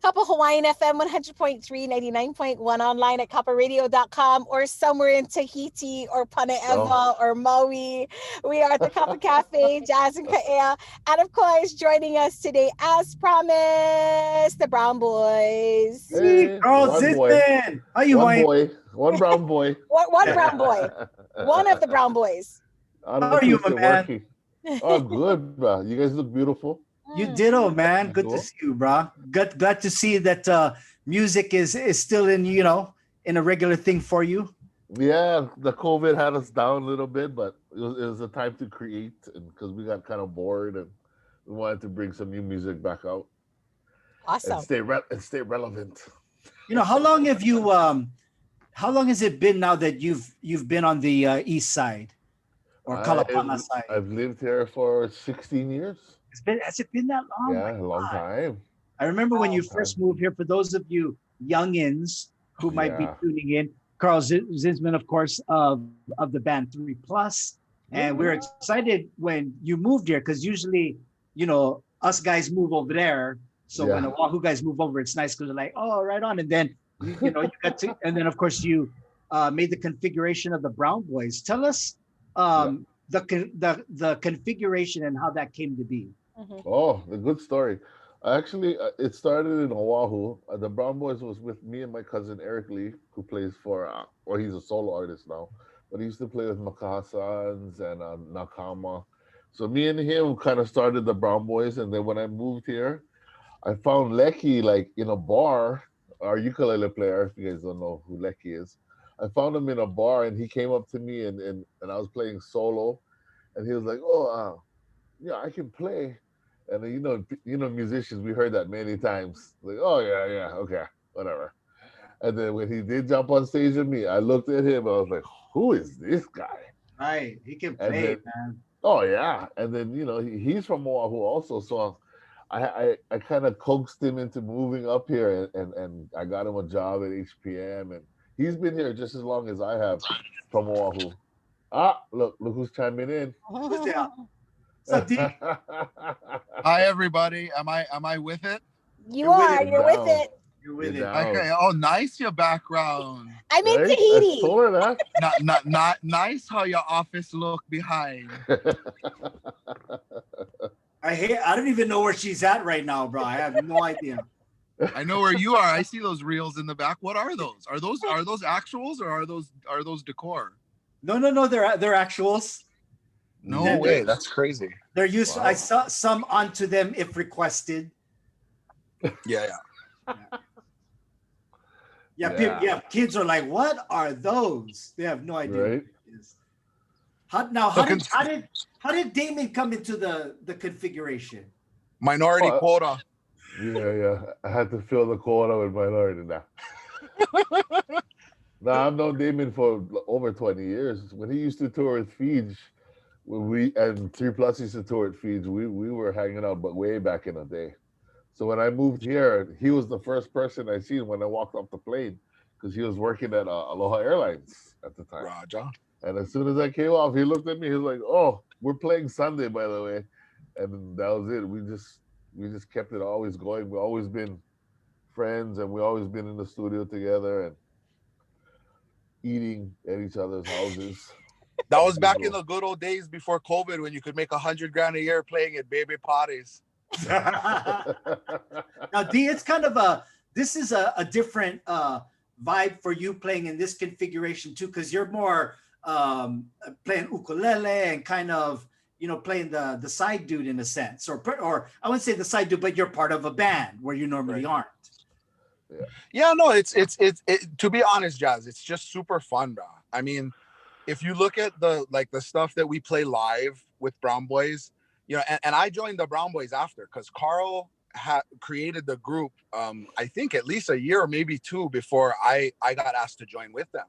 Kapa Hawaiian FM 100.3, 99.1 online at kaparadio.com or somewhere in Tahiti or Panaeva or Maui. We are at the Kapa Cafe, Jazz and Kaea. And of course, joining us today, as promised, the Brown Boys. Hey, Carl one boy. Zitman. How you, One Hawaiian? boy. One brown boy. One brown boy. One of the Brown Boys. How are you, my man? Working. Oh, good, bro. You guys look beautiful. You ditto, man. Good Cool. to see you, bro. Glad to see that music is still in a regular thing for you. Yeah, the COVID had us down a little bit, but it was a time to create, and because we got kind of bored, and we wanted to bring some new music back out. Awesome. And stay relevant. How long have you how long has it been now that you've been on the east side or Kalapana side? I've lived here for 16 years. Has it been that long? Yeah, a long time. I remember when you first moved here. For those of you youngins who might be tuning in, Carl Zinsman, of course, of the band 3 Plus, and we're excited when you moved here because usually, us guys move over there. So when the Wahoo guys move over, it's nice because they're like, oh, right on. And then you got to, and then of course you made the configuration of the Brown Boys. Tell us the configuration and how that came to be. Oh, the good story. Actually, it started in Oahu. The Brown Boys was with me and my cousin Eric Lee, who plays for, or he's a solo artist now, but he used to play with Makahasans and Nakama. So me and him kind of started the Brown Boys, and then when I moved here, I found Lecky like in a bar, our ukulele player. If you guys don't know who Lecky is, I found him in a bar, and he came up to me, and I was playing solo, and he was like, "Oh, yeah, I can play." And musicians, we heard that many times. Like, oh yeah, okay, whatever. And then when he did jump on stage with me, I looked at him. I was like, who is this guy? Right, he can play, man. Oh yeah, and then he's from Oahu also, so I kind of coaxed him into moving up here, and I got him a job at HPM, and he's been here just as long as I have from Oahu. Look who's chiming in. Hi everybody. Am I with it? You're with it. You're with it. Okay. Oh, nice your background. I'm in Tahiti. Not nice how your office look behind. I don't even know where she's at right now, bro. I have no idea. I know where you are. I see those reels in the back. What are those? Are those actuals or are those decor? No. They're actuals. No way. That's crazy. They're used. Wow. I saw some onto them if requested. Yeah. Kids are like, what are those? They have no idea. Right. How did Damon come into the configuration? Minority quota. Yeah. I had to fill the quota with minority now. I've known Damon for over 20 years. When he used to tour with Feege, and 3 Plus used to tour at Feege, we were hanging out, but way back in the day. So when I moved here, he was the first person I seen when I walked off the plane, because he was working at Aloha Airlines at the time. Raja. And as soon as I came off, he looked at me. He was like, "Oh, we're playing Sunday, by the way," and that was it. We just kept it always going. We've always been friends, and we always been in the studio together and eating at each other's houses. That was back in the good old days before COVID, when you could make $100,000 a year playing at baby parties. Now, D, it's kind of this is a different vibe for you playing in this configuration too, because you're more playing ukulele and kind of playing the side dude in a sense, or I wouldn't say the side dude, but you're part of a band where you normally aren't. Yeah, no, it's to be honest, Jazz, it's just super fun, bro. I mean, if you look at the stuff that we play live with Brown Boys, and I joined the Brown Boys after, because Carl had created the group, I think at least a year or maybe 2 before I got asked to join with them.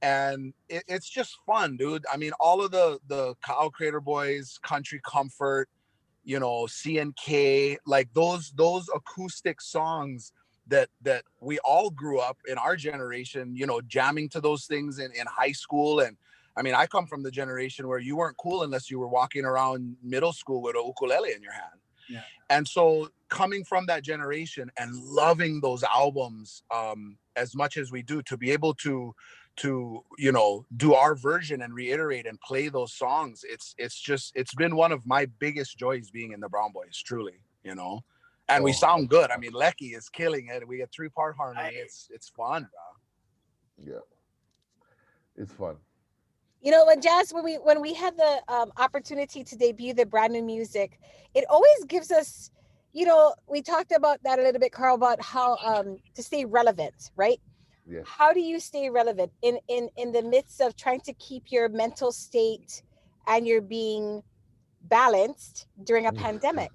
And it's just fun, dude. I mean, all of the Cow Crater Boys, Country Comfort, CNK, like those acoustic songs that we all grew up in our generation, jamming to those things in high school. And I mean, I come from the generation where you weren't cool unless you were walking around middle school with a ukulele in your hand. Yeah. And so coming from that generation and loving those albums as much as we do, to be able to you know, do our version and reiterate and play those songs, it's been one of my biggest joys being in the Brown Boys, truly, you know. And we sound good. I mean, Lecky is killing it. We get 3-part harmony. It's fun, bro. Yeah, it's fun. You know, when Jazz, when we had the opportunity to debut the brand new music, it always gives us, you know, we talked about that a little bit, Carl, about how to stay relevant, right? Yes. How do you stay relevant in the midst of trying to keep your mental state and your being balanced during a pandemic?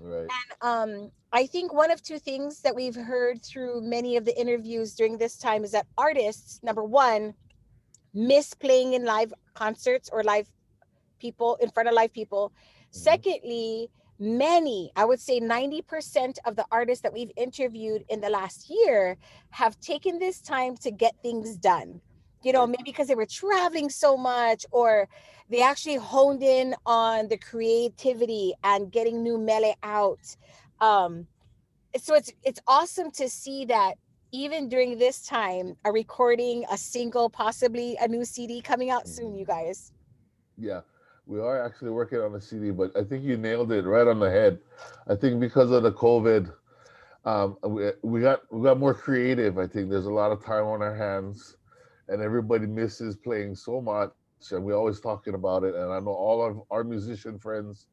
Right. And I think one of two things that we've heard through many of the interviews during this time is that artists, number one, miss playing in live concerts or live people in front of live people. Secondly, many, I would say 90% of the artists that we've interviewed in the last year have taken this time to get things done. You know, maybe because they were traveling so much, or they actually honed in on the creativity and getting new mele out. So it's awesome to see that even during this time, a recording, a single, possibly a new CD coming out soon, you guys. Yeah, we are actually working on a CD, but I think you nailed it right on the head. I think because of the COVID, we got more creative. I think there's a lot of time on our hands, and everybody misses playing so much, and we're always talking about it. And I know all of our musician friends,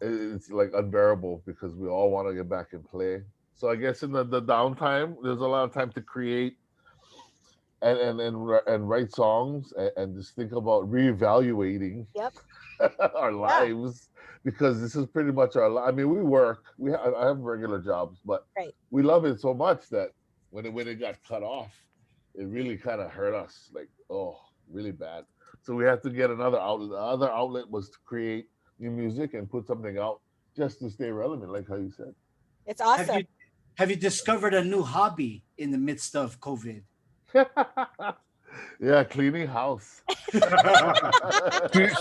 it's like unbearable because we all want to get back and play. So I guess in the downtime, there's a lot of time to create and write songs and just think about reevaluating Yep. our lives, because this is pretty much our life. I mean, we work. I have regular jobs, but Right. we love it so much that when it got cut off, it really kind of hurt us, like, oh, really bad. So we had to get another outlet. The other outlet was to create new music and put something out just to stay relevant, like how you said. It's awesome. Have you discovered a new hobby in the midst of COVID? Yeah, cleaning house.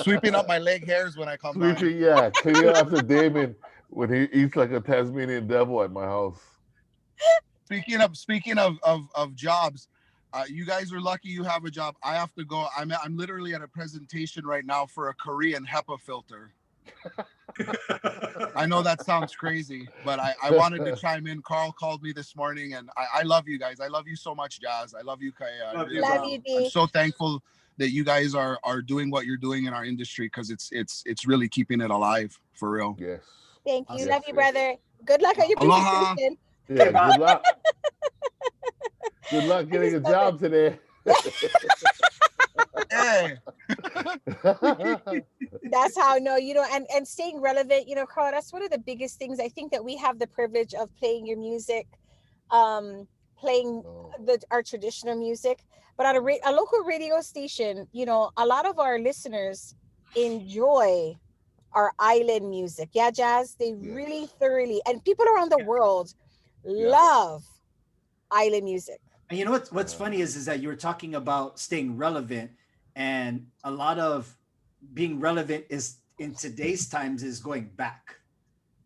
Sweeping up my leg hairs when I come by. Yeah, cleaning after Damon when he eats like a Tasmanian devil at my house. Speaking of jobs, you guys are lucky you have a job. I have to go. I'm literally at a presentation right now for a Korean HEPA filter. I know that sounds crazy, but I wanted to chime in. Carl called me this morning, and I love you guys. I love you so much, Jazz. I love you, Kaya. Love you, D. I'm so thankful that you guys are doing what you're doing in our industry, because it's really keeping it alive, for real. Yes. Thank you. Yes, Love you, yes. brother. Good luck on your Aloha. presentation. Yeah, good luck. Good luck getting a job today. Hey. That's how, no, you know, and staying relevant, you know, Carl, that's one of the biggest things. I think that we have the privilege of playing your music, playing our traditional music, but on a local radio station, you know, a lot of our listeners enjoy our island music. Yeah, Jazz, they really thoroughly, and people around the world love island music. And you know what's funny is that you were talking about staying relevant, and a lot of being relevant is in today's times is going back.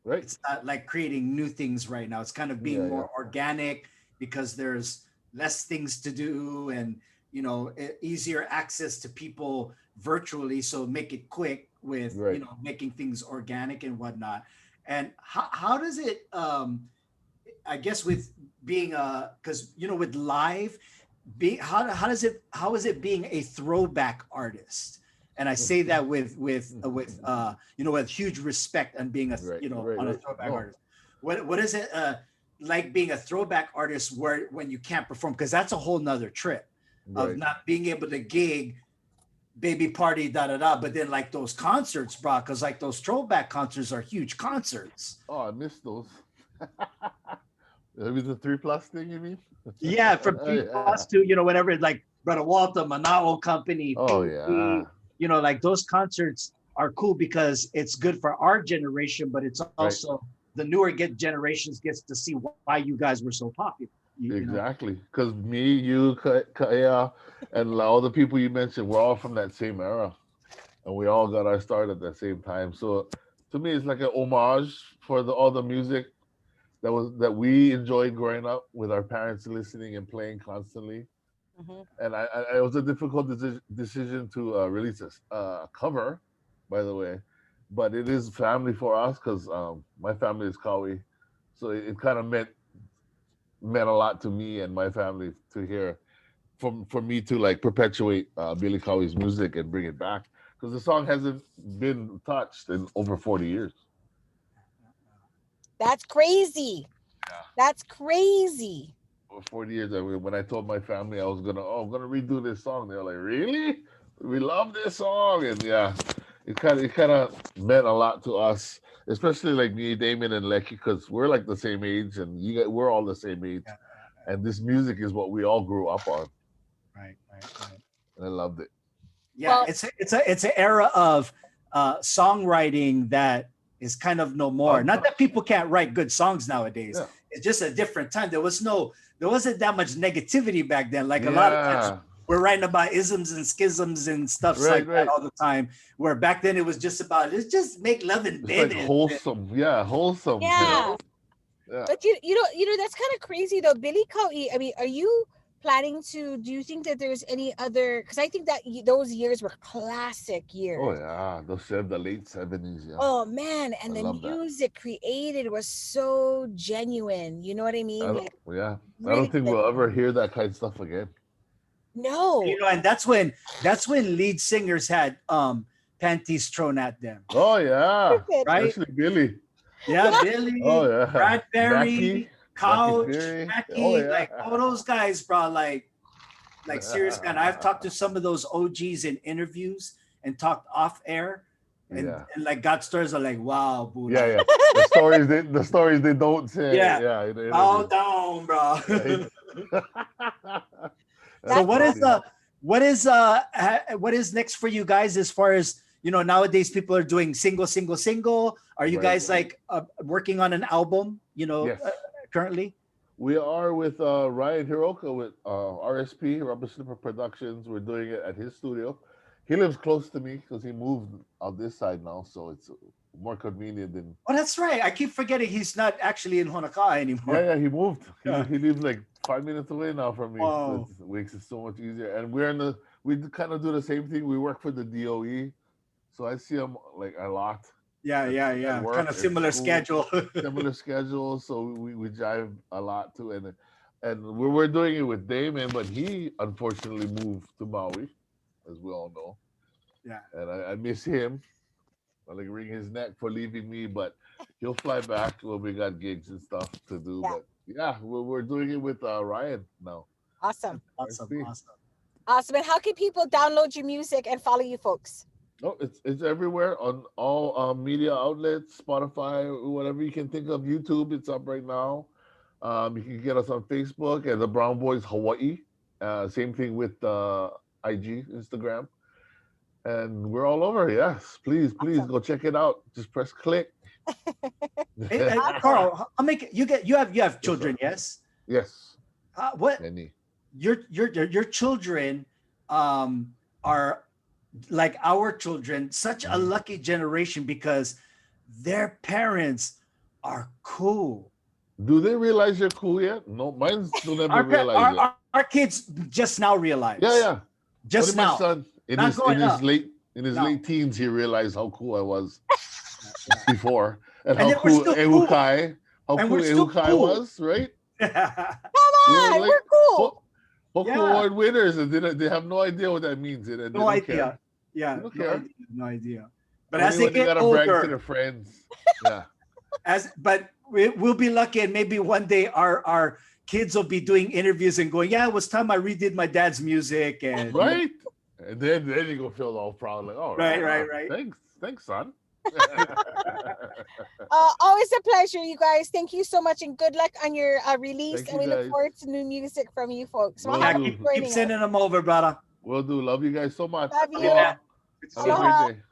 Right. It's not like creating new things right now. It's kind of being more organic, because there's less things to do, and you know, easier access to people virtually. So make it quick with you know, making things organic and whatnot. And how does it I guess with being because you know, with live how is it being a throwback artist? And I say that with you know, with huge respect, and being a a throwback artist. What is it like being a throwback artist when you can't perform? Because that's a whole nother trip of not being able to gig, baby party, but then like those concerts, bro, because like those throwback concerts are huge concerts. Oh, I missed those. Maybe the 3+ thing, you mean? Yeah, from 3+ to, you know, whatever, like Brother Walter, Manao Company. Oh, yeah. You know, like those concerts are cool because it's good for our generation, but it's also the newer generations gets to see why you guys were so popular. Exactly. Because me, you, Kaya, and all the people you mentioned, we're all from that same era. And we all got our start at the same time. So to me, it's like an homage for all the music that we enjoyed growing up with our parents listening and playing constantly. Mhm. And it was a difficult decision to release a cover, by the way, but it is family for us because my family is Kawi, so it kind of meant a lot to me and my family to hear for me to like perpetuate Billy Kawi's music and bring it back because the song hasn't been touched in over 40 years. That's crazy. Yeah. That's crazy. For 40 years, when I told my family I was I'm gonna redo this song, they were like, "Really? We love this song!" And yeah, it kind of meant a lot to us, especially like me, Damon, and Lecky, because we're like the same age, and we're all the same age, and this music is what we all grew up on. Right. And I loved it. Yeah, Well, it's an era of songwriting that is kind of no more. Not that people can't write good songs nowadays. Yeah. It's just a different time. There wasn't that much negativity back then. Like a lot of times we're writing about isms and schisms and stuff like that all the time. Where back then it was just about let's just make love in bed. Like wholesome. Yeah. Yeah. But you know that's kind of crazy though. Billy Kawi, I mean, are you planning to, do you think that there's any other, because I think that those years were classic years. Oh yeah, the late 70s. Yeah. Oh man, and the music created was so genuine. You know what I mean? I don't think we'll ever hear that kind of stuff again. No. And that's when lead singers had panties thrown at them. Oh yeah, right? Especially Billy. Yeah, Billy. Oh yeah, Bradbury. Couch, Mackie, like all those guys, bro, like serious kind. I've talked to some of those OGs in interviews and talked off air, and like got stories are like, wow, Buddha. Yeah. The stories they don't say. Yeah. All down, bro. So what is next for you guys as far as nowadays people are doing single? Are you guys like working on an album? Yes. Currently? We are with Ryan Hiroka with RSP, Rubber Slipper Productions. We're doing it at his studio. He lives close to me because he moved on this side now, so it's more convenient than... Oh, that's right. I keep forgetting he's not actually in Honokaa anymore. Yeah, he moved. He lives like 5 minutes away now from me. So it makes it so much easier. And we kind of do the same thing. We work for the DOE, so I see him like a lot. Yeah. Kind of similar schedule. Similar schedule, so we jive a lot too. And we're doing it with Damon, but he unfortunately moved to Maui, as we all know. Yeah. And I miss him. I like wring his neck for leaving me, but he'll fly back when we got gigs and stuff to do. Yeah. But yeah, we're doing it with Ryan now. Awesome. Awesome. And how can people download your music and follow you folks? Oh, it's everywhere on all media outlets, Spotify, whatever you can think of. YouTube, it's up right now. You can get us on Facebook and the Brown Boys Hawaii. Same thing with IG, Instagram. And we're all over. Yes, please go check it out. Just press click. Hey, Carl, you have children, yes? Yes. What? Many. Your children are like our children, such a lucky generation because their parents are cool. Do they realize you're cool yet? No, mine still never realized it. Our kids just now realize. Yeah. Just now. My son, in his late teens, he realized how cool I was before, and how cool Ehukai was, right? Come on, we're cool. Hoku Award winners, and they have no idea what that means. And no idea. Care. Yeah, care. No idea. But only as they get older, brag to their friends. Yeah. But we'll be lucky, and maybe one day our kids will be doing interviews and going, "Yeah, it was time I redid my dad's music." And right. And then you go feel all proud, like, "Oh, right. Thanks, son." Always a pleasure, you guys. Thank you so much, and good luck on your release. And we look forward to new music from you folks. Keep sending them over, brother. Will do. Love you guys so much. Love you. Have a great day.